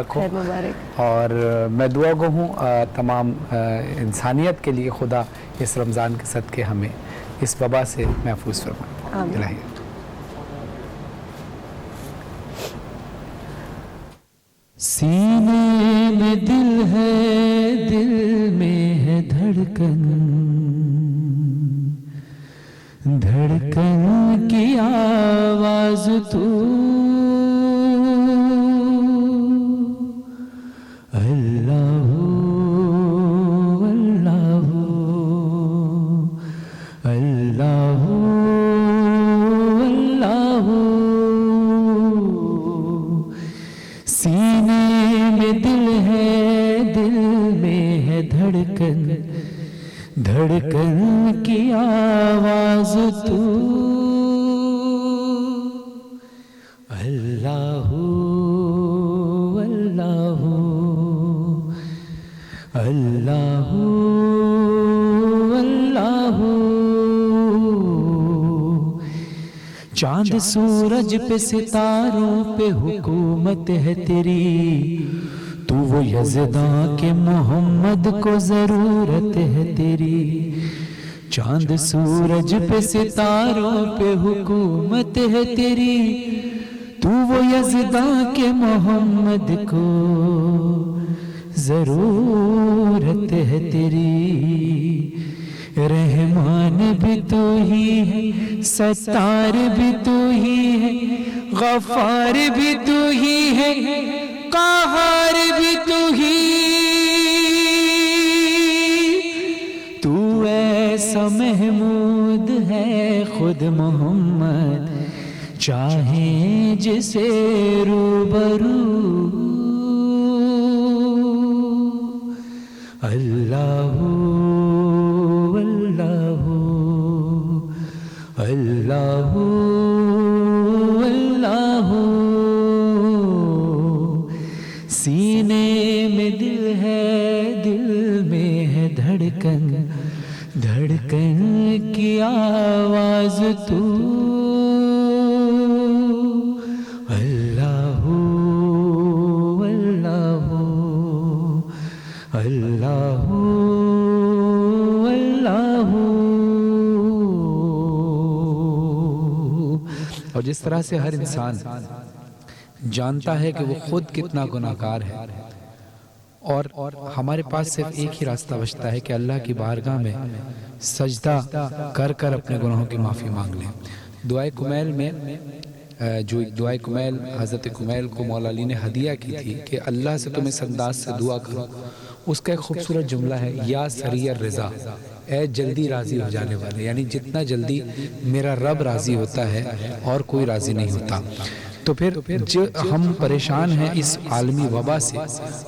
رکھو خیر مبارک۔ اور میں دعا گو ہوں تمام انسانیت کے لیے خدا اس رمضان کے صدقے ہمیں اس وبا سے محفوظ فرمائے۔ آمین۔ الہی سینے میں دل ہے، دل میں ہے دھڑکن، دھڑکن کی آواز تو اللہ اللہ اللہ اللہ۔ سینے میں دل ہے، دل میں ہے دھڑکن، دھڑکن کی آواز تو اللہ اللہ اللہ اللہ۔ چاند سورج پہ ستاروں پہ حکومت ہے تیری، تو وہ یزداں کے محمد کو ضرورت ہے تیری۔ چاند سورج پہ ستاروں پہ حکومت ہے تیری، تو وہ یزداں کے محمد کو ضرورت ہے تیری۔ رحمان بھی تو ہی ہے، ستار بھی تو ہی ہے، غفار بھی تو ہی ہے، قہار بھی تو ہی۔ تو ایسا محمود ہے خود محمد، چاہیں جسے روبرو اللہ اللہ اللہ اللہ۔ سینے میں دل ہے، دل میں ہے دھڑکن، دھڑکن کی آواز تو اللہ اللہ اللہ اللہ۔ اور جس طرح سے ہر انسان جانتا ہے کہ وہ خود کتنا گناہگار ہے، اور ہمارے پاس صرف ایک ہی راستہ بچتا ہے کہ اللہ کی بارگاہ میں سجدہ کر کر اپنے گناہوں کی معافی مانگ لیں۔ دعائے کمیل میں جو دعائے کمیل حضرت کمیل کو مولا علی نے ہدیہ کی تھی کہ اللہ سے تم اس انداز سے دعا کرو، اس کا ایک خوبصورت جملہ ہے یا سریع الرضا، اے جلدی راضی ہو جانے والے، یعنی جتنا جلدی میرا رب راضی ہوتا ہے اور کوئی راضی نہیں ہوتا۔ تو پھر ہم پریشان ہیں اس عالمی وبا سے،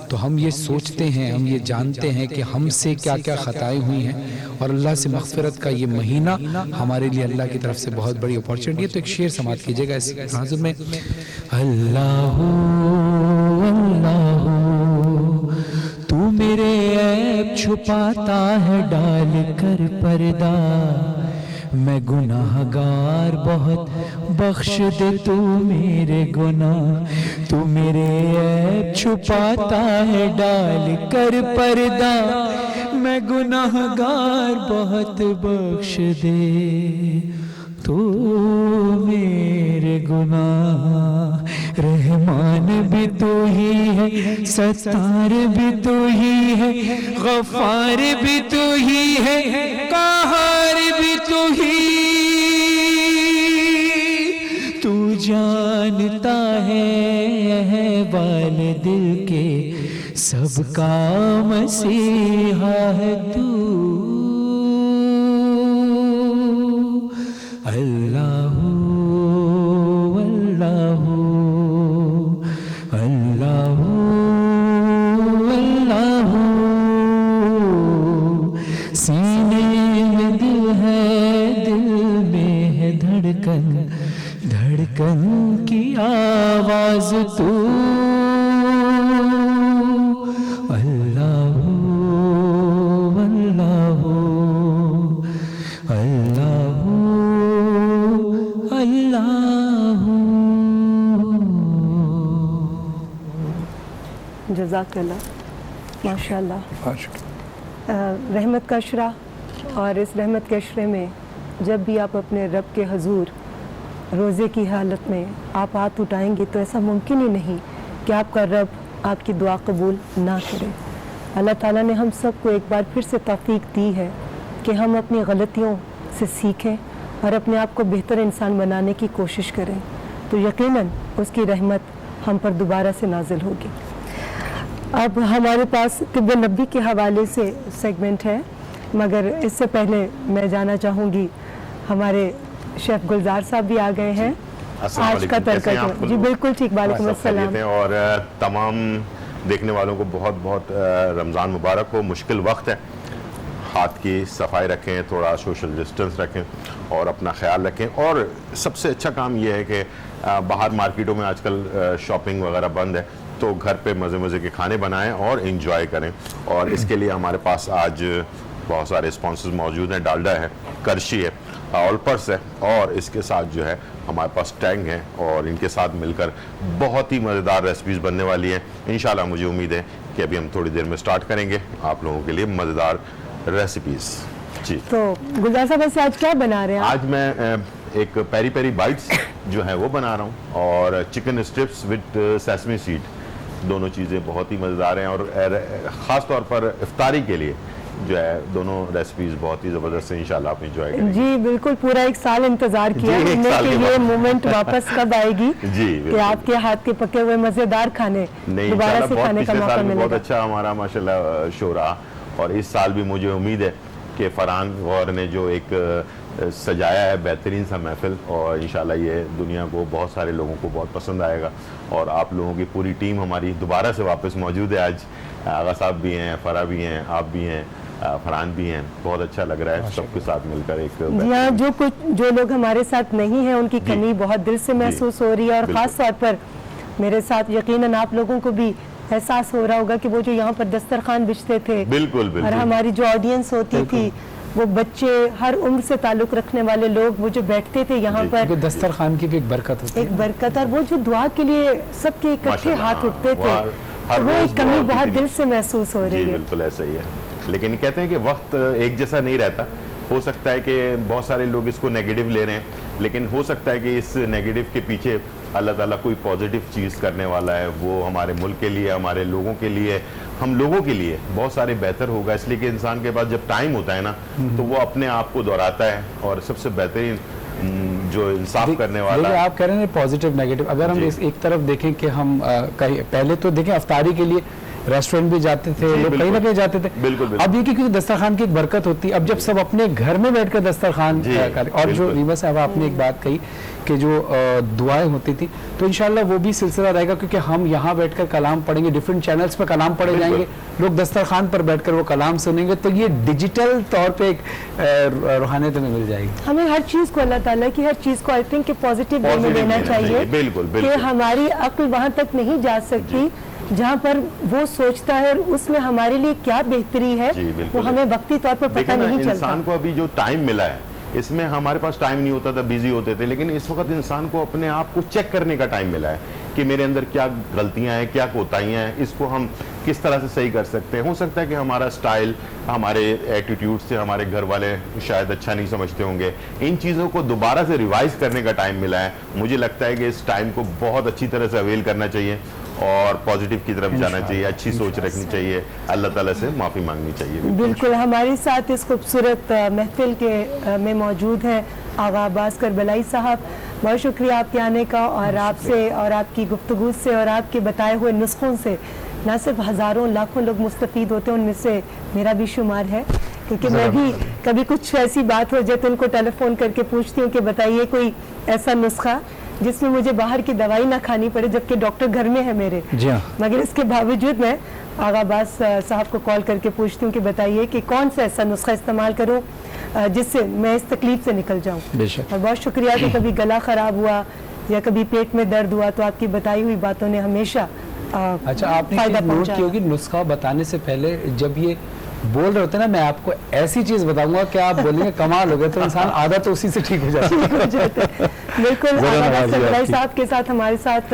تو ہم یہ سوچتے ہیں، ہم یہ جانتے ہیں کہ ہم سے کیا کیا خطائیں ہوئی ہیں، اور اللہ سے مغفرت کا یہ مہینہ ہمارے لیے اللہ کی طرف سے بہت بڑی اپورچنٹی ہے۔ تو ایک شعر سماعت کیجئے گا اس تناظر میں۔ اللہ اللہ تو میرے عیب چھپاتا ہے ڈال کر پردہ، میں گناہگار بہت بخش دے تو میرے گناہ، تو میرے عیب چھپاتا ہے ڈال کر پردہ، میں گناہگار بہت بخش دے تو میرے گناہ۔ رحمان بھی تو ہی ہے، ستار بھی تو ہی ہے، غفار بھی تو ہی ہے، قہار بھی تو ہی۔ تو جانتا ہے احوال دل کے، سب کا مسیحا ہے تو اللہ اللہ اللہ اللہ۔ سینے میں دل ہے، دل میں ہے دھڑکن، دھڑکن کی آواز تو اللہ اللہ اللہ جزاک اللہ. ماشاء اللہ. رحمت کا اشرا, اور اس رحمت کے اشرے میں جب بھی آپ اپنے رب کے حضور روزے کی حالت میں آپ ہاتھ اٹھائیں گے تو ایسا ممکن ہی نہیں کہ آپ کا رب آپ کی دعا قبول نہ کرے. اللہ تعالیٰ نے ہم سب کو ایک بار پھر سے توفیق دی ہے کہ ہم اپنی غلطیوں سے سیکھیں اور اپنے آپ کو بہتر انسان بنانے کی کوشش کریں, تو یقیناً اس کی رحمت ہم پر دوبارہ سے نازل ہوگی. اب ہمارے پاس طب نبی کے حوالے سے سیگمنٹ ہے, مگر اس سے پہلے میں جانا چاہوں گی ہمارے شیف گلزار صاحب بھی آ گئے ہیں. آج کا ترکہ جی بالکل ٹھیک. وعلیکم السلام. اور تمام دیکھنے والوں کو بہت بہت رمضان مبارک ہو. مشکل وقت ہے, ہاتھ کی صفائی رکھیں, تھوڑا سوشل ڈسٹنس رکھیں اور اپنا خیال رکھیں. اور سب سے اچھا کام یہ ہے کہ باہر مارکیٹوں میں آج کل شاپنگ وغیرہ بند ہے, تو گھر پہ مزے مزے کے کھانے بنائیں اور انجوائے کریں. اور اس کے لیے ہمارے پاس آج بہت سارے اسپانسرز موجود ہیں. ڈالڈا ہے, کرشی ہے, آلپرس ہے, اور اس کے ساتھ جو ہے ہمارے پاس ٹینگ ہے, اور ان کے ساتھ مل کر بہت ہی مزیدار ریسپیز بننے والی ہیں. انشاءاللہ مجھے امید ہے کہ ابھی ہم تھوڑی دیر میں سٹارٹ کریں گے آپ لوگوں کے لیے مزیدار ریسیپیز. جی تو گلزار صاحب ویسے آج کیا بنا رہے ہیں؟ آج میں ایک پیری پیری بائٹس جو ہے وہ بنا رہا ہوں, اور chicken strips with sesame seed. دونوں چیزیں بہت ہی مزیدار ہیں, اور خاص طور پر افطاری کے لیے جو ہے دونوں ریسپیز بہت ہی زبردست ہیں. انشاءاللہ آپ انجوائے کریں. جی بالکل, پورا ایک سال انتظار کیا ہم نے کہ یہ مومنٹ واپس کب آئے گی کہ آپ کے ہاتھ کے پکے ہوئے مزیدار کھانے دوبارہ سے کھانے کا موقع ملے گا. بہت اچھا ہمارا ماشاءاللہ شو رہا, اور اس سال بھی مجھے امید ہے کہ فرحان غور نے جو ایک سجایا ہے بہترین سا محفل, اور انشاءاللہ یہ دنیا کو بہت سارے لوگوں کو بہت پسند آئے گا. اور آپ لوگوں کی پوری ٹیم ہماری دوبارہ سے واپس موجود ہے. آج آغا صاحب بھی ہیں, فرح بھی ہیں, آپ بھی ہیں, فرحان بھی ہیں. بہت اچھا لگ رہا ہے سب کے ساتھ مل کر. ایک جی ہاں, جو لوگ ہمارے ساتھ نہیں ہیں ان کی کمی بہت دل سے محسوس ہو رہی ہے, اور خاص طور پر میرے ساتھ یقیناً آپ لوگوں کو بھی احساس ہو رہا ہوگا کہ وہ جو یہاں پر دسترخوان بچھتے تھے, بالکل, اور ہماری جو آڈینس ہوتی تھی, وہ بچے, ہر عمر سے تعلق رکھنے والے لوگ, وہ جو بیٹھتے تھے یہاں پر, دسترخوان کی بھی ایک برکت ہوتی ہے, ایک برکت, اور وہ جو دعا کے لیے سب کے اکٹھے ہاتھ اٹھتے تھے, وہ ایک کمی بہت دل سے محسوس ہو رہی ہے. بالکل ایسا ہی ہے, لیکن کہتے ہیں کہ وقت ایک جیسا نہیں رہتا. ہو سکتا ہے کہ بہت سارے لوگ اس کو نیگیٹو لے رہے ہیں, لیکن ہو سکتا ہے کہ اس نیگیٹو کے پیچھے اللہ تعالیٰ کوئی پازیٹیو چیز کرنے والا ہے. وہ ہمارے ملک کے لیے, ہمارے لوگوں کے لیے, ہم لوگوں کے لیے بہت سارے بہتر ہوگا. اس لیے کہ انسان کے پاس جب ٹائم ہوتا ہے نا, تو وہ اپنے آپ کو دہراتا ہے, اور سب سے بہترین جو انصاف کرنے والا. آپ کہہ رہے ہیں پازیٹیو نیگیٹو, اگر ہم ایک طرف دیکھیں کہ ہم پہلے تو دیکھیں افطاری کے لیے ریسٹورنٹ بھی جاتے تھے, لوگ کہیں نہ کہیں جاتے تھے. اب یہ کیونکہ دسترخوان کی ایک برکت ہوتی ہے, اب جب سب اپنے گھر میں بیٹھ کر دسترخوان کریں. اور جو ریما صاحب آپ نے ایک بات کہی کہ جو دعائیں ہوتی تھی, تو انشاءاللہ وہ بھی سلسلہ رہے گا, کیونکہ ہم یہاں بیٹھ کر کلام پڑھیں گے, ڈیفرنٹ چینلز پہ کلام پڑھے جائیں گے, لوگ دسترخوان پر بیٹھ کر وہ کلام سنیں گے, تو یہ ڈیجیٹل طور پہ ایک روحانیت میں مل جائے گی. ہمیں ہر چیز کو, اللہ تعالیٰ کی ہر چیز کو آئی تھنک کہ پازیٹیو وے میں لینا چاہیے, کہ ہماری عقل وہاں تک نہیں جا سکتی جہاں پر وہ سوچتا ہے, اور اس میں ہمارے لیے کیا بہتری ہے وہ ہمیں وقتی طور پر پتہ نہیں چلتا. انسان کو ابھی جو ٹائم ملا ہے, اس میں ہمارے پاس ٹائم نہیں ہوتا تھا, بیزی ہوتے تھے, لیکن اس وقت انسان کو اپنے آپ کو چیک کرنے کا ٹائم ملا ہے کہ میرے اندر کیا غلطیاں ہیں, کیا کوتاہیاں ہیں, اس کو ہم کس طرح سے صحیح کر سکتے ہیں. ہو سکتا ہے کہ ہمارا سٹائل, ہمارے ایٹیٹیوڈ سے ہمارے گھر والے شاید اچھا نہیں سمجھتے ہوں گے. ان چیزوں کو دوبارہ سے ریوائز کرنے کا ٹائم ملا ہے. مجھے لگتا ہے کہ اس ٹائم کو بہت اچھی طرح سے اویل کرنا چاہیے, اور پازیٹیو کی طرف جانا چاہیے, اچھی سوچ رکھنی چاہیے, اللہ تعالیٰ سے معافی مانگنی چاہیے. بالکل. ہمارے ساتھ اس خوبصورت محفل کے میں موجود ہیں آغا عباس کربلائی صاحب. بہت شکریہ آپ کے آنے کا, اور آپ سے, اور آپ کی گفتگو سے, اور آپ کے بتائے ہوئے نسخوں سے نہ صرف ہزاروں لاکھوں لوگ مستفید ہوتے ہیں, ان میں سے میرا بھی شمار ہے, کیونکہ میں بھی کبھی کچھ ایسی بات ہو جائے تو ان کو ٹیلی فون کر کے پوچھتی ہوں کہ بتائیے کوئی ایسا نسخہ جس میں مجھے باہر کی دوائی نہ کھانی پڑے, جبکہ ڈاکٹر گھر میں ہے میرے. مگر اس کے باوجود میں آغا عباس صاحب کو کال کر کے پوچھتی ہوں کہ بتائیے کہ کون سا ایسا نسخہ استعمال کروں جس سے میں اس تکلیف سے نکل جاؤں. اور بہت شکریہ کہ کبھی گلا خراب ہوا یا کبھی پیٹ میں درد ہوا تو آپ کی بتائی ہوئی باتوں نے ہمیشہ اچھا آپ نے نوٹ کی ہوگی, نسخہ بتانے سے پہلے جب یہ بول رہے ہوتے ہیں نا, میں آپ کو ایسی چیز بتاؤں گا کہ آپ بولیں گے کمال ہو گیا, تو انسان آدھا تو اسی سے ٹھیک ہو جاتا ہے. بالکل. صاحب کے ساتھ ہمارے ساتھ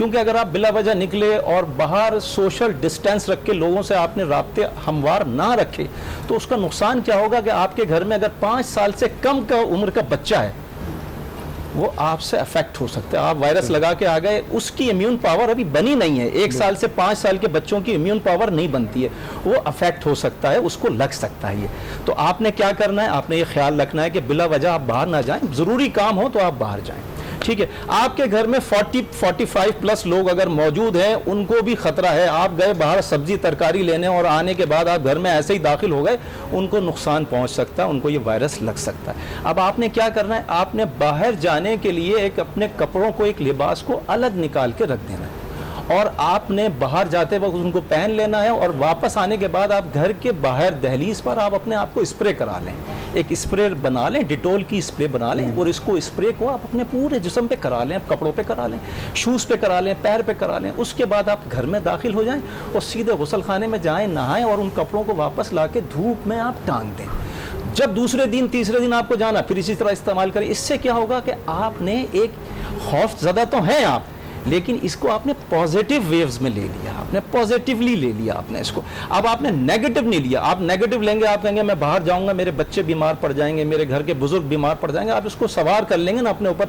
کیونکہ اگر آپ بلا وجہ نکلے اور باہر سوشل ڈسٹینس رکھ کے لوگوں سے آپ نے رابطے ہموار نہ رکھے تو اس کا نقصان کیا ہوگا کہ آپ کے گھر میں اگر 5 سال سے کم کا عمر کا بچہ ہے وہ آپ سے افیکٹ ہو سکتا ہے. آپ وائرس لگا کے آ گئے, اس کی امیون پاور ابھی بنی نہیں ہے. 1 سال سے 5 سال کے بچوں کی امیون پاور نہیں بنتی ہے, وہ افیکٹ ہو سکتا ہے, اس کو لگ سکتا ہے یہ. تو آپ نے کیا کرنا ہے, آپ نے یہ خیال رکھنا ہے کہ بلا وجہ آپ باہر نہ جائیں, ضروری کام ہو تو آپ باہر جائیں. ٹھیک ہے, آپ کے گھر میں 40-45 پلس لوگ اگر موجود ہیں ان کو بھی خطرہ ہے. آپ گئے باہر سبزی ترکاری لینے اور آنے کے بعد آپ گھر میں ایسے ہی داخل ہو گئے, ان کو نقصان پہنچ سکتا ہے, ان کو یہ وائرس لگ سکتا ہے. اب آپ نے کیا کرنا ہے, آپ نے باہر جانے کے لیے ایک اپنے کپڑوں کو, ایک لباس کو الگ نکال کے رکھ دینا ہے اور آپ نے باہر جاتے وقت ان کو پہن لینا ہے. اور واپس آنے کے بعد آپ گھر کے باہر دہلیز پر آپ اپنے آپ کو اسپرے کرا لیں, ایک اسپرے بنا لیں, ڈیٹول کی اسپرے بنا لیں اور اس کو اسپرے کو آپ اپنے پورے جسم پہ کرا لیں, کپڑوں پہ کرا لیں, شوز پہ کرا لیں, پیر پہ کرا لیں. اس کے بعد آپ گھر میں داخل ہو جائیں اور سیدھے غسل خانے میں جائیں, نہائیں اور ان کپڑوں کو واپس لا کے دھوپ میں آپ ٹانگ دیں. جب دوسرے دن تیسرے دن آپ کو جانا پھر اسی طرح استعمال کریں. اس سے کیا ہوگا کہ آپ نے ایک خوف زدہ تو ہیں آپ, لیکن اس کو آپ نے پازیٹیو ویوز میں لے لیا, آپ نے پازیٹیولی لے لیا آپ نے اس کو. اب آپ نے نیگیٹو نہیں لیا. آپ نیگیٹو لیں گے, آپ کہیں گے میں باہر جاؤں گا میرے بچے بیمار پڑ جائیں گے, میرے گھر کے بزرگ بیمار پڑ جائیں گے. آپ اس کو سوار کر لیں گے نا اپنے اوپر.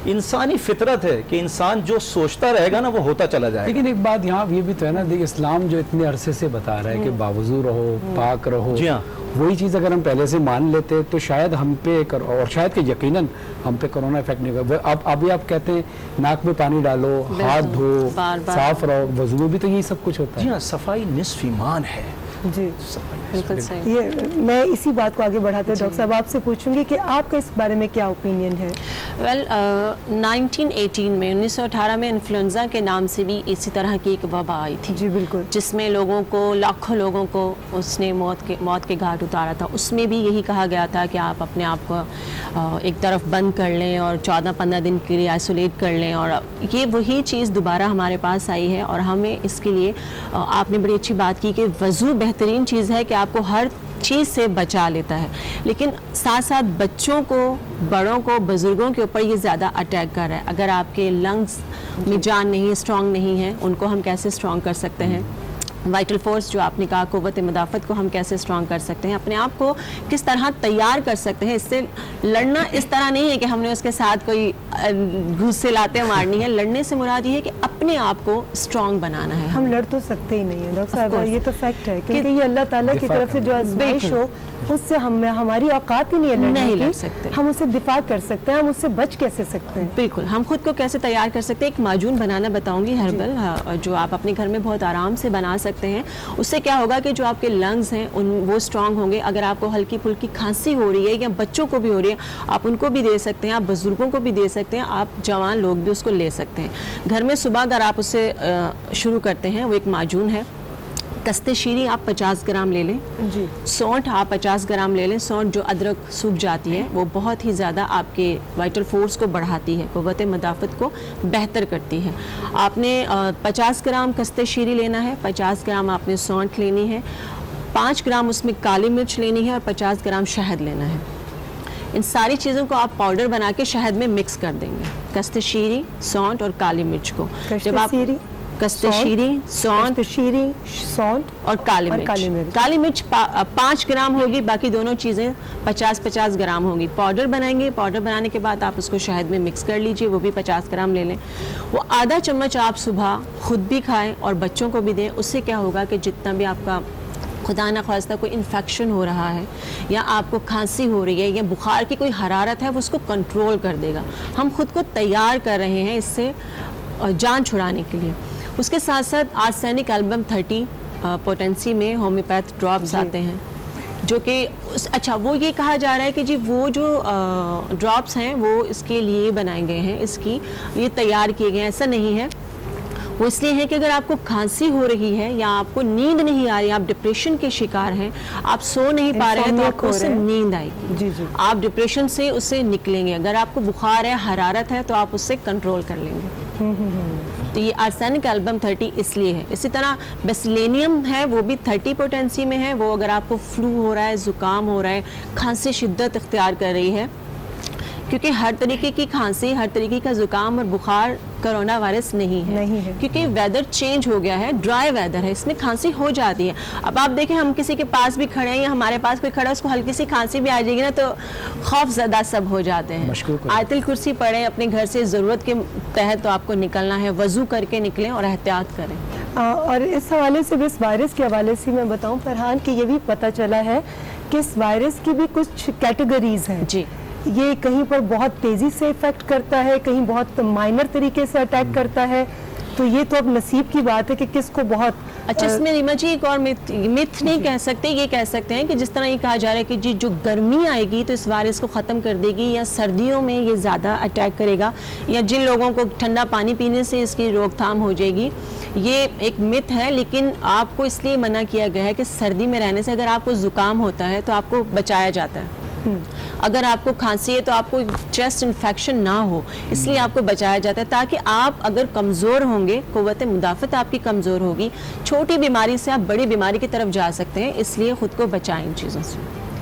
انسانی فطرت ہے کہ انسان جو سوچتا رہے گا نا وہ ہوتا چلا جائے گا. لیکن ایک بات یہاں یہ بھی تو ہے نا, دیکھ اسلام جو اتنے عرصے سے بتا رہا ہے کہ باوضو رہو, پاک رہو, جی ہاں, وہی چیز اگر ہم پہلے سے مان لیتے تو شاید ہم پہ, اور شاید کہ یقیناً ہم پہ کرونا افیکٹ نہیں ہوگا. اب ابھی آپ کہتے ہیں ناک میں پانی ڈالو, ہاتھ دھو, صاف رہو, وضو میں بھی تو یہی سب کچھ ہوتا ہے. جی ہاں, صفائی نصف ایمان ہے. جی بالکل صحیح. یہ میں اسی بات کو آگے بڑھاتے ڈاکٹر صاحب آپ سے پوچھوں گی کہ آپ کا اس بارے میں کیا اوپینین ہے. 1918 میں 1918 میں انفلوئنزا کے نام سے بھی اسی طرح کی ایک وبا آئی تھی. جی بالکل. جس میں لوگوں کو, لاکھوں لوگوں کو اس نے موت کے گھاٹ اتارا تھا. اس میں بھی یہی کہا گیا تھا کہ آپ اپنے آپ کو ایک طرف بند کر لیں اور 14-15 دن کے لیے آئسولیٹ کر لیں. اور یہ وہی چیز دوبارہ ہمارے پاس آئی ہے اور ہمیں اس کے لیے آپ نے بڑی اچھی بات کی کہ وضو بہترین چیز ہے کہ آپ کو ہر چیز سے بچا لیتا ہے, لیکن ساتھ ساتھ بچوں کو, بڑوں کو, بزرگوں کے اوپر یہ زیادہ اٹیک کر رہا ہے. اگر آپ کے لنگز میں جان نہیں, اسٹرانگ نہیں ہے, ان کو ہم کیسے اسٹرانگ کر سکتے ہیں. وائٹل فورس جو آپ نے کہا, قوت مدافعت کو ہم کیسے اسٹرانگ کر سکتے ہیں, اپنے آپ کو کس طرح تیار کر سکتے ہیں. اس سے لڑنا اس طرح نہیں ہے کہ ہم نے اس کے ساتھ کوئی گھوس سے لاتے مارنی ہے. لڑنے سے مراد یہ ہے کہ اپنے آپ کو اسٹرانگ بنانا ہے. ہم لڑ تو سکتے ہی نہیں ہیں ڈاکٹر صاحب, یہ تو فیکٹ ہے کیونکہ یہ اللہ تعالیٰ کی طرف سے جو آزمائش ہو اس سے ہماری اوقات ہی نہیں لڑ سکتے. ہم اس سے دفاع کر سکتے ہیں, ہم اس سے بچ کیسے سکتے ہیں. بالکل, ہم خود کو کیسے تیار کر سکتے ہیں. ایک معجون بنانا بتاؤں گی ہربل, جو آپ اپنے گھر میں بہت آرام سے بنا سکتے ہیں. اس سے کیا ہوگا کہ جو آپ کے لنگز ہیں وہ اسٹرانگ ہوں گے. اگر آپ کو ہلکی پھلکی کھانسی ہو رہی ہے یا بچوں کو بھی ہو رہی ہے, آپ ان کو بھی دے سکتے ہیں, آپ بزرگوں کو بھی دے سکتے ہیں, آپ جوان لوگ بھی اس کو لے سکتے ہیں. گھر میں صبح اگر آپ اسے شروع کرتے ہیں, وہ ایک معجون ہے. کستِ شیریں آپ 50 گرام لے لیں. جی. سونٹ آپ 50 گرام لے لیں. سونٹ جو ادرک سوکھ جاتی ہے وہ بہت ہی زیادہ آپ کے وائٹل فورس کو بڑھاتی ہے, قوت مدافعت کو بہتر کرتی ہے. آپ نے 50 گرام کستِ شیریں لینا ہے, 50 گرام آپ نے سونٹ لینی ہے, 5 گرام اس میں کالی مرچ لینی ہے اور 50 گرام شہد لینا ہے. ان ساری چیزوں کو آپ پاؤڈر بنا کے شہد میں مکس کر دیں گے, کستِ شیریں, سونٹ اور کالی مرچ کو. جب آپ کستِ شیریں, سونٹ اور کالی مرچ. کالی مرچ 5 گرام ہوگی, باقی دونوں چیزیں 50-50 گرام ہوگی. پاؤڈر بنائیں گے, پاؤڈر بنانے کے بعد آپ اس کو شہد میں مکس کر لیجئے, وہ بھی 50 گرام لے لیں. وہ آدھا چمچ آپ صبح خود بھی کھائیں اور بچوں کو بھی دیں. اس سے کیا ہوگا کہ جتنا بھی آپ کا خدا نخواستہ کوئی انفیکشن ہو رہا ہے یا آپ کو کھانسی ہو رہی ہے یا بخار کی کوئی حرارت ہے, وہ اس کو کنٹرول کر دے گا. ہم خود کو تیار کر رہے ہیں اس سے جان چھڑانے کے لیے. اس کے ساتھ ساتھ آرسینک البم 30 پوٹنسی میں ہومیوپیتھ ڈراپس آتے ہیں جو کہ اچھا وہ یہ کہا جا رہا ہے کہ جی وہ جو ڈراپس ہیں وہ اس کے لیے بنائے گئے ہیں, اس کی یہ تیار کیے گئے ہیں. ایسا نہیں ہے, وہ اس لیے ہے کہ اگر آپ کو کھانسی ہو رہی ہے یا آپ کو نیند نہیں آ رہی, آپ ڈپریشن کے شکار ہیں, آپ سو نہیں پا رہے ہیں, تو آپ کو اس سے نیند آئے گی. آپ ڈپریشن سے اس سے نکلیں گے. اگر آپ کو بخار ہے, حرارت ہے, تو آپ اس سے کنٹرول کر لیں گے. تو یہ آرسینک البم 30 اس لیے ہے. اسی طرح بیسلینیم ہے, وہ بھی 30 پوٹنسی میں ہے. وہ اگر آپ کو فلو ہو رہا ہے, زکام ہو رہا ہے, کھانسی شدت اختیار کر رہی ہے, کیونکہ ہر طریقے کی کھانسی، ہر طریقے کا زکام اور بخار کرونا وائرس نہیں ہے کیونکہ ویدر چینج ہو گیا ہے، ڈرائی ویدر ہے، اس میں کھانسی ہو جاتی ہے۔ اب آپ دیکھیں ہم کسی کے پاس بھی کھڑے ہیں یا ہمارے پاس کوئی کھڑا ہے، اس کو ہلکی سی کھانسی بھی آ جائے گی نا تو خوف زدہ سب ہو جاتے ہیں۔ آیت الکرسی پڑھیں اپنے گھر سے، ضرورت کے تحت تو آپ کو نکلنا ہے، وضو کر کے نکلیں اور احتیاط کریں۔ اور اس حوالے سے بھی، اس وائرس کے حوالے سے میں بتاؤں فرحان کہ یہ بھی پتہ چلا ہے کہ اس وائرس کی بھی کچھ کیٹیگریز ہیں جی، یہ کہیں پر بہت تیزی سے افیکٹ کرتا ہے، کہیں بہت مائنر طریقے سے اٹیک کرتا ہے، تو یہ تو اب نصیب کی بات ہے کہ کس کو بہت اچھا اس میں ریما جی ایک اور مت نہیں کہہ سکتے، یہ کہہ سکتے ہیں کہ جس طرح یہ کہا جا رہا ہے کہ جی جو گرمی آئے گی تو اس وائرس کو ختم کر دے گی، یا سردیوں میں یہ زیادہ اٹیک کرے گا، یا جن لوگوں کو ٹھنڈا پانی پینے سے اس کی روک تھام ہو جائے گی، یہ ایک مت ہے۔ لیکن آپ کو اس لیے منع کیا گیا ہے کہ سردی میں رہنے سے اگر آپ کو زکام ہوتا ہے تو آپ کو بچایا جاتا ہے، اگر آپ کو کھانسی ہے تو آپ کو چیسٹ انفیکشن نہ ہو، اس لیے آپ کو بچایا جاتا ہے تاکہ آپ اگر کمزور ہوں گے، قوت مدافعت آپ کی کمزور ہوگی، چھوٹی بیماری سے آپ بڑی بیماری کی طرف جا سکتے ہیں، اس لیے خود کو بچائیں ان چیزوں سے۔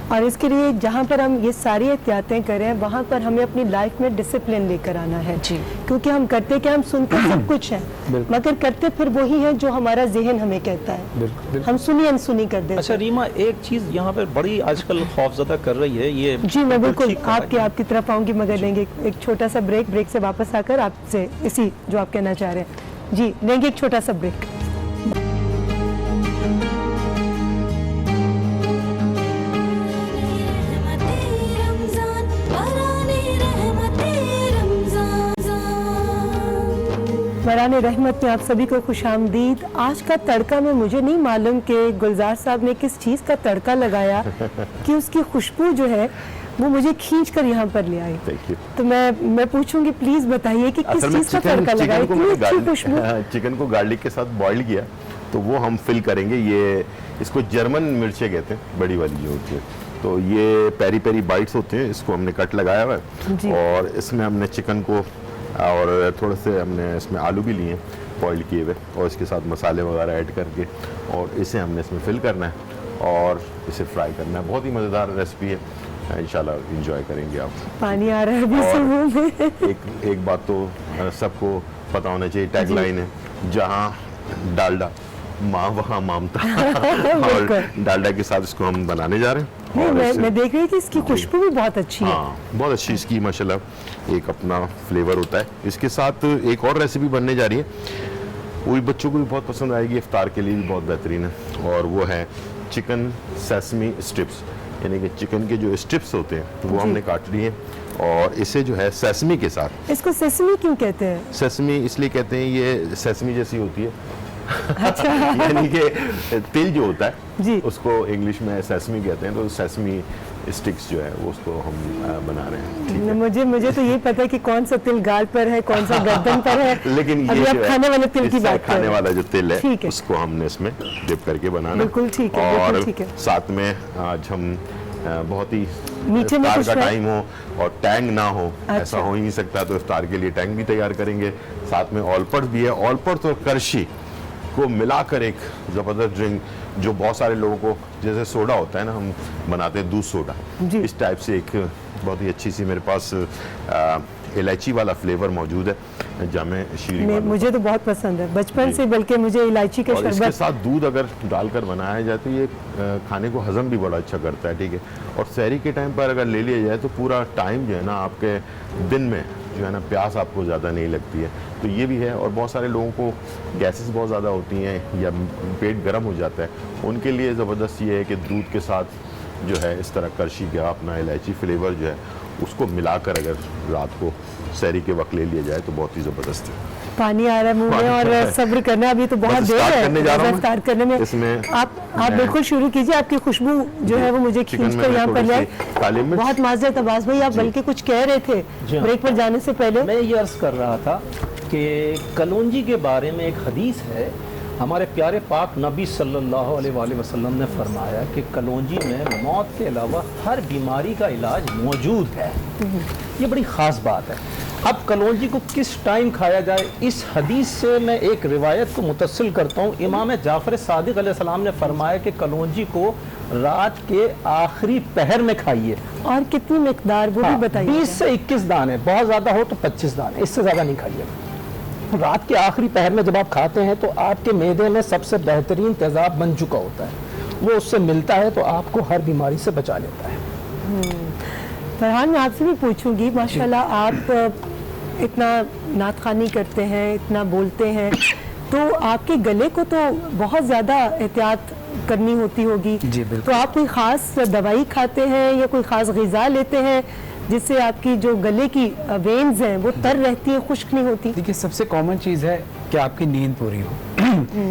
اور اس کے لیے جہاں پر ہم یہ ساری احتیاطیں کریں وہاں پر ہمیں اپنی لائف میں ڈسپلن لے کر آنا ہے، جی، کیونکہ ہم کرتے کہ ہم سنتے سب کچھ ہیں مگر کرتے پھر وہی ہے جو ہمارا ذہن ہمیں کہتا ہے، ہم سنی انسنی کر دیتے ہیں۔ اچھا ریما، ایک چیز یہاں پر بڑی آج کل خوفزدہ کر رہی ہے یہ، جی میں بالکل آپ کی طرف آؤں گی مگر لیں گے ایک چھوٹا سا بریک سے واپس آ کر آپ سے اسی جو آپ کہنا چاہ رہے ہیں، جی لیں گے ایک چھوٹا سا بریک۔ بران رحمت میں آپ سبھی کو خوش آمدید۔ آج کا تڑکا میں مجھے نہیں معلوم کہ گلزار صاحب نے کس چیز کا تڑکا لگایا کہ اس کی خوشبو جو ہے وہ مجھے کھینچ کر یہاں پر لے آئی، تو میں پوچھوں گی پلیز بتائیے کہ کس چیز کا تڑکا لگایا، اتنی اچھی خوشبو۔ چکن کو گارلک کے ساتھ بوائل کیا تو وہ ہم فل کریں گے، یہ اس کو جرمن مرچیں کہتے ہیں، بڑی والی جو ہوتی ہے، تو یہ پیری پیری بائٹس ہوتے ہیں، اس کو ہم نے کٹ لگایا ہوا ہے، اور اس میں ہم نے چکن کو اور تھوڑے سے ہم نے اس میں آلو بھی لیے ہیں بوائل کیے ہوئے، اور اس کے ساتھ مسالے وغیرہ ایڈ کر کے، اور اسے ہم نے اس میں فل کرنا ہے اور اسے فرائی کرنا ہے۔ بہت ہی مزیدار ریسپی ہے، انشاءاللہ انجوائے کریں گے آپ۔ پانی آ رہا ہے ابھی سے منہ میں۔ ایک بات تو سب کو پتہ ہونا چاہیے، ٹیگ لائن ہے جہاں ڈالڈا ماں وہاں مامتا، اور ڈالڈا کے ساتھ اس کو ہم بنانے جا رہے ہیں۔ میں دیکھ رہی کہ اس کی خوشبو بھی بہت اچھی ہے، بہت اچھی اس کی ماشاءاللہ ایک اپنا فلیور ہوتا ہے۔ اس کے ساتھ ایک اور ریسیپی بننے جا رہی ہے، وہی بچوں کو بھی بہت پسند آئے گی، افطار کے لیے بھی بہت بہترین ہے، اور وہ ہے چکن سیسمی اسٹرپس، یعنی کہ چکن کے جو اسٹرپس ہوتے ہیں وہ ہم نے کاٹ لیے، اور اسے جو ہے سیسمی کے ساتھ۔ اس کو سیسمی کیوں کہتے ہیں؟ سیسمی اس لیے کہتے ہیں، یہ سیسمی جیسی ہوتی ہے، یعنی کہ تل جو ہوتا ہے اس کو انگلش میں سیسمی کہتے ہیں، تو سیسمی اسٹکس جو ہے وہ اس کو ہم بنا رہے ہیں۔ مجھے تو یہ پتا ہے کہ کون سا تل گال پر ہے، کون سا گردن پر ہے، لیکن ابھی آپ کھانے والے تل کی بات کھانے والا جو تل ہے اس کو ہم نے اس میں ڈپ کر کے بنانا، بالکل ٹھیک ہے، اور ٹھیک ہے۔ ساتھ میں آج ہم بہت ہی میٹھے میں افطار کچھ کا ٹائم ہو اور ٹینگ نہ ہو، ایسا ہو ہی نہیں سکتا، تو افطار کے لیے ٹینگ بھی تیار کریں گے، ساتھ میں آلپڑ بھی ہے، آلپڑ اور کرشی کو ملا کر ایک زبردست ڈرنک جو بہت سارے لوگوں کو، جیسے سوڈا ہوتا ہے نا، ہم بناتے ہیں دودھ سوڈا، اس ٹائپ سے ایک بہت ہی اچھی سی میرے پاس الائچی والا فلیور موجود ہے، جامع شیریں والا، مجھے تو بہت پسند ہے بچپن سے، بلکہ مجھے الائچی کا اور اس کے شربت، ساتھ دودھ اگر ڈال کر بنایا جائے تو یہ کھانے کو ہضم بھی بڑا اچھا کرتا ہے، ٹھیک ہے، اور سحری کے ٹائم پر اگر لے لیا جائے تو پورا ٹائم جو ہے نا آپ کے دن میں جو ہے نا پیاس آپ کو زیادہ نہیں لگتی ہے، تو یہ بھی ہے۔ اور بہت سارے لوگوں کو گیسز بہت زیادہ ہوتی ہیں یا پیٹ گرم ہو جاتا ہے، ان کے لیے زبردست یہ ہے کہ دودھ کے ساتھ جو ہے اس طرح کرشی کا اپنا الائچی فلیور جو ہے اس کو ملا کر اگر رات کو سحری کے وقت لے لیا جائے تو بہت ہی زبردست ہے۔ پانی آ رہا ہے منہ میں، اور صبر کرنا، ابھی تو بہت دیر ہے افطار کرنے میں۔ آپ بالکل شروع کیجئے، آپ کی خوشبو جو ہے وہ مجھے کھینچ کر یہاں پر لے۔ بہت معذرت عباس بھائی، آپ بلکہ کچھ کہہ رہے تھے بریک پر جانے سے پہلے۔ میں یہ عرض کر رہا تھا کہ کلونجی کے بارے میں ایک حدیث ہے، ہمارے پیارے پاک نبی صلی اللہ علیہ وآلہ وسلم نے فرمایا کہ کلونجی میں موت کے علاوہ ہر بیماری کا علاج موجود ہے۔ یہ بڑی خاص بات ہے۔ اب کلونجی کو کس ٹائم کھایا جائے، اس حدیث سے میں ایک روایت کو متصل کرتا ہوں. امام جعفر صادق علیہ السلام نے فرمایا کہ کلونجی کو رات کے آخری پہر میں کھائیے. اور کتنی مقدار وہ بھی بتائیے. 20 سے 21 دانے، بہت زیادہ ہو تو 25 دانے، اس سے زیادہ نہیں کھائیے. رات کے آخری پہر میں جب آپ کھاتے ہیں تو آپ کے معدے میں سب سے بہترین تیزاب بن چکا ہوتا ہے، وہ اس سے ملتا ہے تو آپ کو ہر بیماری سے بچا لیتا ہے. فرحان میں آپ سے بھی پوچھوں گی، ماشاءاللہ آپ اتنا نعت خوانی کرتے ہیں، اتنا بولتے ہیں، تو آپ کے گلے کو تو بہت زیادہ احتیاط کرنی ہوتی ہوگی. جی بالکل. تو آپ کوئی خاص دوائی کھاتے ہیں یا کوئی خاص غذا لیتے ہیں جس سے آپ کی جو گلے کی وینز ہیں وہ تر رہتی ہیں، خشک نہیں ہوتی؟ دیکھیے سب سے کامن چیز ہے کہ آپ کی نیند پوری ہو.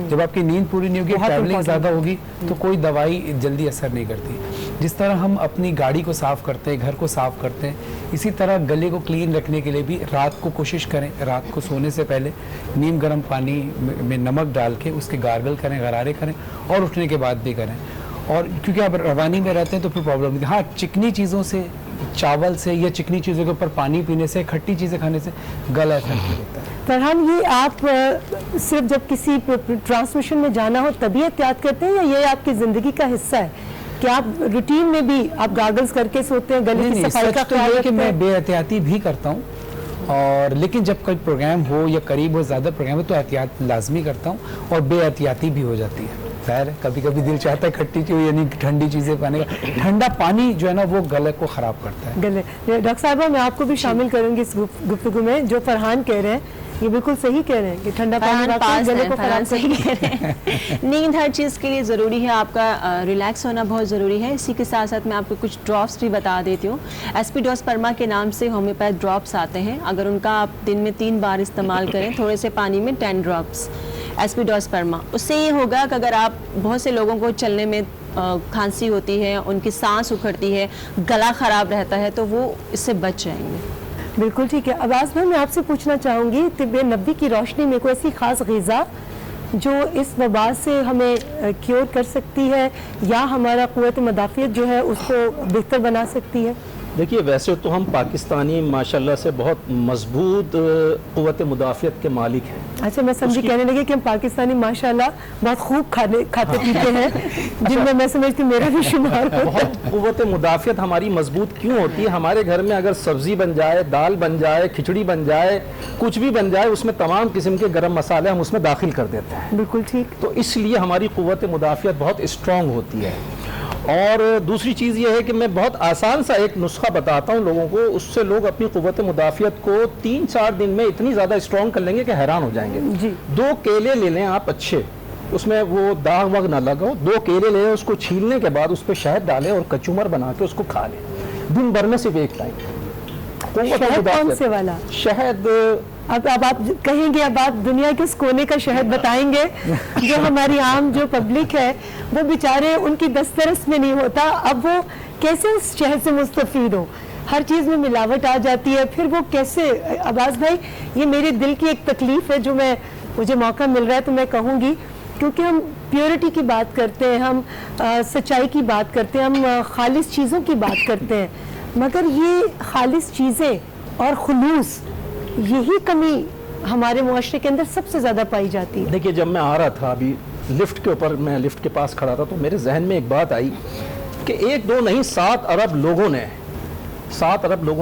جب آپ کی نیند پوری نہیں ہوگی، بہت ٹریولنگ important. زیادہ ہوگی تو کوئی دوائی جلدی اثر نہیں کرتی. جس طرح ہم اپنی گاڑی کو صاف کرتے ہیں، گھر کو صاف کرتے ہیں، اسی طرح گلے کو کلین رکھنے کے لیے بھی رات کو کوشش کریں، رات کو سونے سے پہلے نیم گرم پانی میں نمک ڈال کے اس کے گارگل کریں، غرارے کریں، اور اٹھنے کے بعد بھی کریں. اور کیونکہ آپ روانی میں رہتے ہیں تو پھر پرابلم نہیں. ہاں چکنی چیزوں سے، چاول سے یا چکنی چیزوں کے اوپر پانی پینے سے، کھٹی چیزیں کھانے سے گلا افیکٹ ہوتا ہے. فرحان یہ آپ صرف جب کسی ٹرانسمیشن میں جانا ہو تبھی احتیاط کرتے ہیں یا یہ آپ کی زندگی کا حصہ ہے کہ آپ روٹین میں بھی آپ گاگلز کر کے سوتے ہیں، گلے کی صفائی کا خیال کہ رکھتے میں ہیں؟ بے احتیاطی بھی کرتا ہوں، اور لیکن جب کوئی پروگرام ہو یا قریب ہو زیادہ پروگرام ہو تو احتیاط لازمی کرتا ہوں، اور بے احتیاطی بھی ہو جاتی ہے. ظاہر ہے کبھی کبھی دل چاہتا ہے کھٹی چیز یعنی ٹھنڈی چیزیں پانے کا. ٹھنڈا پانی جو ہے نا وہ گلے کو خراب کرتا ہے. گلے. ڈاکٹر صاحبہ میں آپ کو بھی شامل کروں گی اس گفتگو میں. جو فرحان کہہ رہے ہیں یہ بالکل صحیح کہہ رہے ہیں کہ ٹھنڈا پانی واقعی گلے کو خراب کرتا ہے. نیند ہر چیز کے لیے ضروری ہے، آپ کا ریلیکس ہونا بہت ضروری ہے. اسی کے ساتھ ساتھ میں آپ کو کچھ ڈراپس بھی بتا دیتی ہوں. ایسپیڈوسپرما کے نام سے ہومیوپیتھ ڈراپس آتے ہیں، اگر ان کا آپ دن میں 3 بار استعمال کریں تھوڑے سے پانی میں 10 ڈراپس ایسپیڈوسپرما، اس سے یہ ہوگا کہ اگر آپ بہت سے لوگوں کو چلنے میں کھانسی ہوتی ہے، ان کی سانس اکھڑتی ہے، گلا خراب رہتا ہے، تو وہ اس سے بچ جائیں گے. بالکل ٹھیک ہے. عباس بھائی میں آپ سے پوچھنا چاہوں گی طب نبوی کی روشنی میں کوئی ایسی خاص غذا جو اس وبا سے ہمیں کیور کر سکتی ہے یا ہمارا قوت مدافعت جو ہے اس کو بہتر بنا سکتی ہے؟ دیکھیے ویسے تو ہم پاکستانی ماشاءاللہ سے بہت مضبوط قوت مدافعت کے مالک ہیں. اچھا میں سمجھی کہنے لگے کہ ہم پاکستانی ماشاءاللہ بہت خوب کھاتے پیتے ہیں جن میں سمجھتی میرا بھی شمار ہوتا ہے. بہت قوت مدافعت ہماری مضبوط کیوں ہوتی ہے؟ ہمارے گھر میں اگر سبزی بن جائے، دال بن جائے، کھچڑی بن جائے، کچھ بھی بن جائے، اس میں تمام قسم کے گرم مسالے ہم اس میں داخل کر دیتے ہیں. بالکل ٹھیک. تو اس لیے ہماری قوت مدافعت بہت اسٹرانگ ہوتی ہے. اور دوسری چیز یہ ہے کہ میں بہت آسان سا ایک نسخہ بتاتا ہوں لوگوں کو، اس سے لوگ اپنی قوت مدافعت کو 3-4 دن میں اتنی زیادہ اسٹرانگ کر لیں گے کہ حیران ہو جائیں گے. جی. 2 کیلے لے لیں آپ اچھے، اس میں وہ داغ واغ نہ لگاؤ. 2 کیلے لے لیں، اس کو چھیلنے کے بعد اس پہ شہد ڈالیں اور کچومر بنا کے اس کو کھا لیں دن بھر میں صرف ایک ٹائم. شہد کون سے والا؟ شہد اب آپ کہیں گے، اب آپ دنیا کے اس کونے کا شہد بتائیں گے جو ہماری عام جو پبلک ہے وہ بیچارے ان کی دسترس میں نہیں ہوتا، اب وہ کیسے اس شہد سے مستفید ہو؟ ہر چیز میں ملاوٹ آ جاتی ہے، پھر وہ کیسے؟ عباس بھائی یہ میرے دل کی ایک تکلیف ہے جو مجھے موقع مل رہا ہے تو میں کہوں گی، کیونکہ ہم پیورٹی کی بات کرتے ہیں، ہم سچائی کی بات کرتے ہیں، ہم خالص چیزوں کی بات کرتے ہیں، مگر یہ خالص چیزیں اور خلوص یہی کمی ہمارے معاشرے کے اندر سب سے زیادہ پائی جاتی ہے. دیکھیے جب میں آ رہا تھا ابھی لفٹ کے اوپر، میں لفٹ کے پاس کھڑا تھا تو میرے ذہن میں ایک بات آئی کہ 1-2 نہیں 7 ارب لوگوں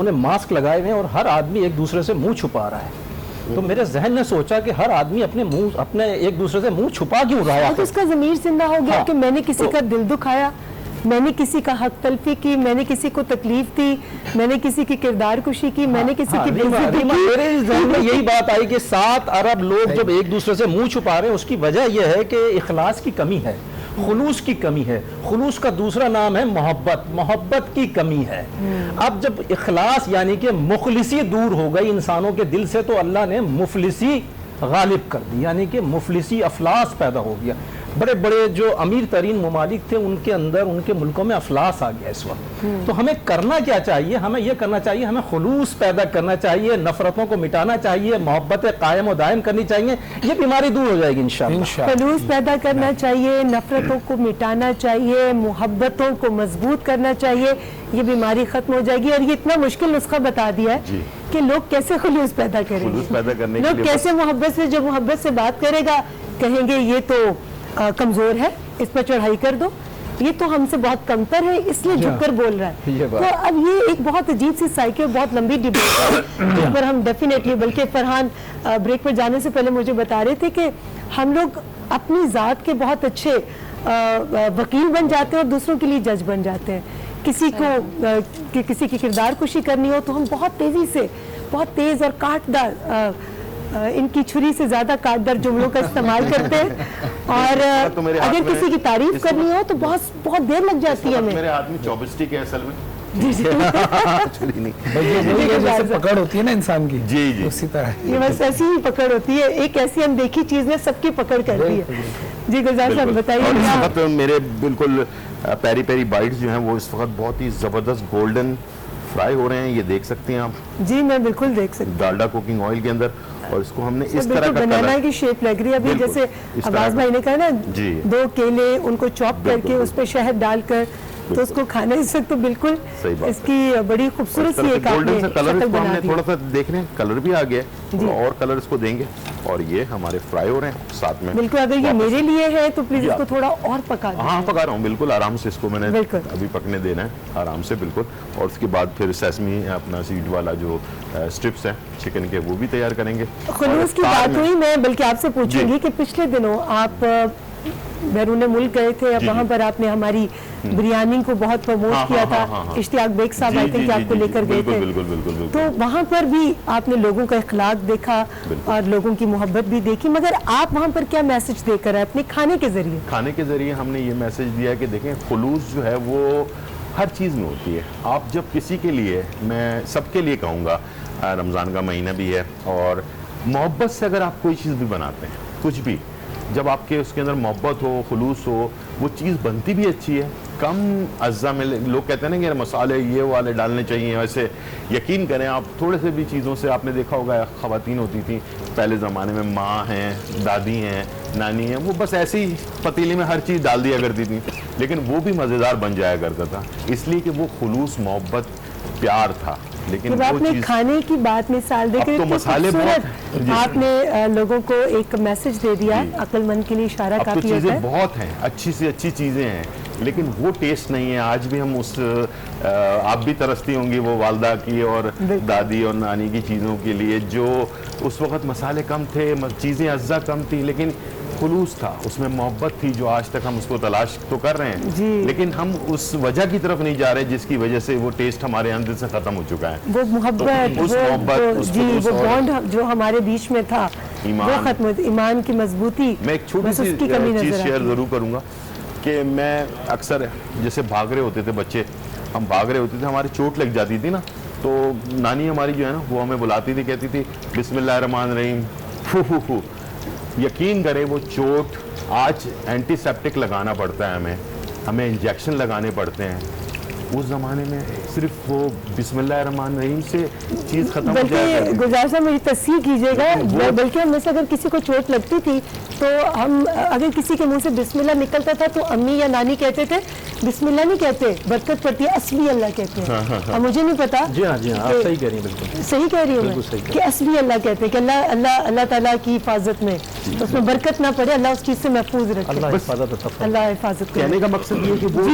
نے ماسک لگائے ہوئے ہیں اور ہر آدمی ایک دوسرے سے منہ چھپا رہا ہے. تو میرے ذہن نے سوچا کہ ہر آدمی اپنے ایک دوسرے سے منہ چھپا کیوں رہا ہے؟ تو اس کا ضمیر زندہ ہو گیا کہ میں نے کسی کا دل دکھایا، میں نے کسی کا حق تلفی کی، میں نے کسی کو تکلیف دی، میں نے کسی کی کردار کشی کی، میں نے کسی کی بےعزتی کی. میرے ذہن میں یہی بات آئی کہ 7 ارب لوگ جب ایک دوسرے سے منہ چھپا رہے ہیں، اس کی وجہ یہ ہے کہ اخلاص کی کمی ہے، خلوص کی کمی ہے. خلوص کا دوسرا نام ہے محبت کی کمی ہے. اب جب اخلاص یعنی کہ مخلصی دور ہو گئی انسانوں کے دل سے تو اللہ نے مفلسی غالب کر دی، یعنی کہ مفلسی افلاس پیدا ہو گیا. بڑے بڑے جو امیر ترین ممالک تھے ان کے اندر، ان کے ملکوں میں افلاس آ گیا اس وقت. تو ہمیں کرنا کیا چاہیے؟ ہمیں یہ کرنا چاہیے، ہمیں خلوص پیدا کرنا چاہیے، نفرتوں کو مٹانا چاہیے، محبتیں قائم و دائم کرنی چاہیے، یہ بیماری دور ہو جائے گی انشاءاللہ. خلوص پیدا کرنا چاہیے، نفرتوں کو مٹانا چاہیے، محبتوں کو مضبوط کرنا چاہیے، یہ بیماری ختم ہو جائے گی. اور یہ اتنا مشکل نسخہ بتا دیا ہے کہ لوگ کیسے خلوص پیدا کریں خلوص پیدا کرنے کے لوگ لیے کیسے محبت سے، جب محبت سے بات کرے گا کہیں گے یہ تو کمزور ہے، اس پر چڑھائی کر دو، یہ تو ہم سے بہت کمتر ہے اس لیے جھک کر بول رہا ہے. تو اب یہ ایک بہت عجیب سی سائیکل، بہت لمبی ڈیبیٹ ہے جس پر ہم ڈیفینیٹلی، بلکہ فرحان بریک پر جانے سے پہلے مجھے بتا رہے تھے کہ ہم لوگ اپنی ذات کے بہت اچھے وکیل بن جاتے ہیں اور دوسروں کے لیے جج بن جاتے ہیں. کسی کو کسی کی کردار کشی کرنی ہو تو ہم بہت تیزی سے، بہت تیز اور کاٹدار، ان کی چھری سے زیادہ کاٹدار جملوں کا استعمال کرتے ہیں، اور اگر کسی کی تعریف کرنی ہو تو بہت دیر لگ جاتی ہے ہمیں. میرے ہاتھ میں چوبسٹک ہے اصل میں. جیسے پکڑ ہوتی ہے نا انسان کی، جی جی اسی طرح یہ بس ایسی ہی پکڑ ہوتی ہے، ایک ایسی اندیکھی چیز نے سب کی پکڑ کر دی ہے. جی گلزار صاحب بتائیے. اور اس وقت میرے بالکل پیری پیری بائٹس جو ہیں وہ اس وقت بہت ہی زبردست گولڈن فرائی ہو رہے ہیں، یہ دیکھ سکتے ہیں آپ. جی میں بالکل دیکھ سکتی ہوں ڈالڈا کوکنگ آئل کے اندر، اور اس کو ہم نے اس طرح کا بنانا کی شیپ لگ رہی ہے ابھی، جیسے عباس بھائی نے کہا نا، 2 کیلے ان کو چاپ کر کے اس پہ شہد ڈال کر تو اس کو کھانا، اس وقت تو بالکل اس کی بڑی خوبصورت سی ایک گولڈن سے کلر شکل اس کو ہم بنا نے دی. تھوڑا سا دیکھ رہے ہیں، کلر بھی آ گیا ہے، اور کلر اس کو دیں گے، اور یہ ہمارے فرائی ہو رہے ہیں ساتھ میں. بالکل اگر یہ میرے لیے ہے تو پلیز اس کو تھوڑا اور پکا دیں. ہاں پکا رہا ہوں بالکل آرام سے، اس کو میں نے ابھی پکنے دینا ہے آرام سے بالکل. اور اس کے بعد پھر سیسمی اپنا سیڈ والا جو اسٹرپس ہیں چکن کے وہ بھی تیار کریں گے. خلوص کی بات ہوئی، میں بلکہ آپ سے پوچھوں گی کہ پچھلے دنوں آپ بیرون ملک گئے تھے، وہاں پر آپ نے ہماری بریانی کو بہت پروموٹ کیا تھا. اشتیاق بیگ صاحب آئی تھنک آپ کو لے کر گئے تھے، تو وہاں پر بھی آپ نے لوگوں کا اخلاق دیکھا اور لوگوں کی محبت بھی دیکھی. مگر آپ وہاں پر کیا میسج دے کر آئے اپنے کھانے کے ذریعے؟ کھانے کے ذریعے ہم نے یہ میسج دیا کہ دیکھیں خلوص جو ہے وہ ہر چیز میں ہوتی ہے. آپ جب کسی کے لیے، میں سب کے لیے کہوں گا، رمضان کا مہینہ بھی ہے، اور محبت سے اگر آپ کوئی چیز بھی بناتے ہیں، کچھ بھی، جب آپ کے اس کے اندر محبت ہو، خلوص ہو، وہ چیز بنتی بھی اچھی ہے. کم اجزاء میں، لوگ کہتے ہیں نا کہ مسالے یہ والے ڈالنے چاہیے، ویسے یقین کریں آپ تھوڑے سے بھی چیزوں سے، آپ نے دیکھا ہوگا خواتین ہوتی تھیں پہلے زمانے میں، ماں ہیں، دادی ہیں، نانی ہیں، وہ بس ایسے ہی پتیلی میں ہر چیز ڈال دیا کرتی تھیں، لیکن وہ بھی مزیدار بن جایا کرتا تھا، اس لیے کہ وہ خلوص، محبت، پیار تھا. لیکن جب آپ نے کھانے کی بات مثال دے کے آپ نے لوگوں کو ایک میسج دے دیا، عقل مند کے لیے اشارہ کافی ہوتا ہے. چیزیں بہت ہیں، اچھی سے اچھی چیزیں ہیں، لیکن وہ ٹیسٹ نہیں ہے. آج بھی ہم اس، آپ بھی ترستی ہوں گی وہ والدہ کی اور دادی اور نانی کی چیزوں کے لیے، جو اس وقت مسالے کم تھے، چیزیں اجزاء کم تھی، لیکن خلوص تھا، اس میں محبت تھی، جو آج تک ہم اس کو تلاش تو کر رہے ہیں، لیکن ہم اس وجہ کی طرف نہیں جا رہے جس کی وجہ سے وہ ٹیسٹ ہمارے اندر سے ختم ہو چکا ہے. وہ محبت، وہ بانڈ جو ہمارے بیچ میں تھا وہ ختم، ایمان کی مضبوطی. میں ایک چھوٹی سی چیز شیئر ضرور کروں گا کہ میں اکثر جیسے بھاگ رہے ہوتے تھے بچے، ہم بھاگ رہے ہوتے تھے، ہماری چوٹ لگ جاتی تھی نا، تو نانی ہماری جو ہے نا وہ ہمیں بلاتی تھی، کہتی تھی بسم اللہ الرحمن الرحیم، فو فو فو. یقین کریں وہ چوٹ، آج اینٹی سیپٹک لگانا پڑتا ہے ہمیں انجیکشن لگانے پڑتے ہیں. اس زمانے میں صرف وہ بسم اللہ الرحمن الرحیم سے چیز ختم ہو جائے. بلکہ گلزار صاحب میری تصحیح کیجیے گا، بلکہ ہم میں سے اگر کسی کو چوٹ لگتی تھی تو ہم اگر کسی کے منہ سے بسم اللہ نکلتا تھا تو امی یا نانی کہتے تھے بسم اللہ نہیں کہتے، برکت پڑتی ہے، اسبی اللہ کہتے ہیں. اب مجھے نہیں پتا. جی ہاں آپ صحیح کہہ رہی ہیں، بالکل صحیح کہہ رہی ہوں میں کہ اسبی اللہ کہتے ہیں کہ اللہ تعالیٰ کی حفاظت میں، اس میں برکت نہ پڑے، اللہ اس چیز سے محفوظ رکھے، اللہ حفاظت. اللہ حفاظت. کہنے کا مقصد یہ کہ وہ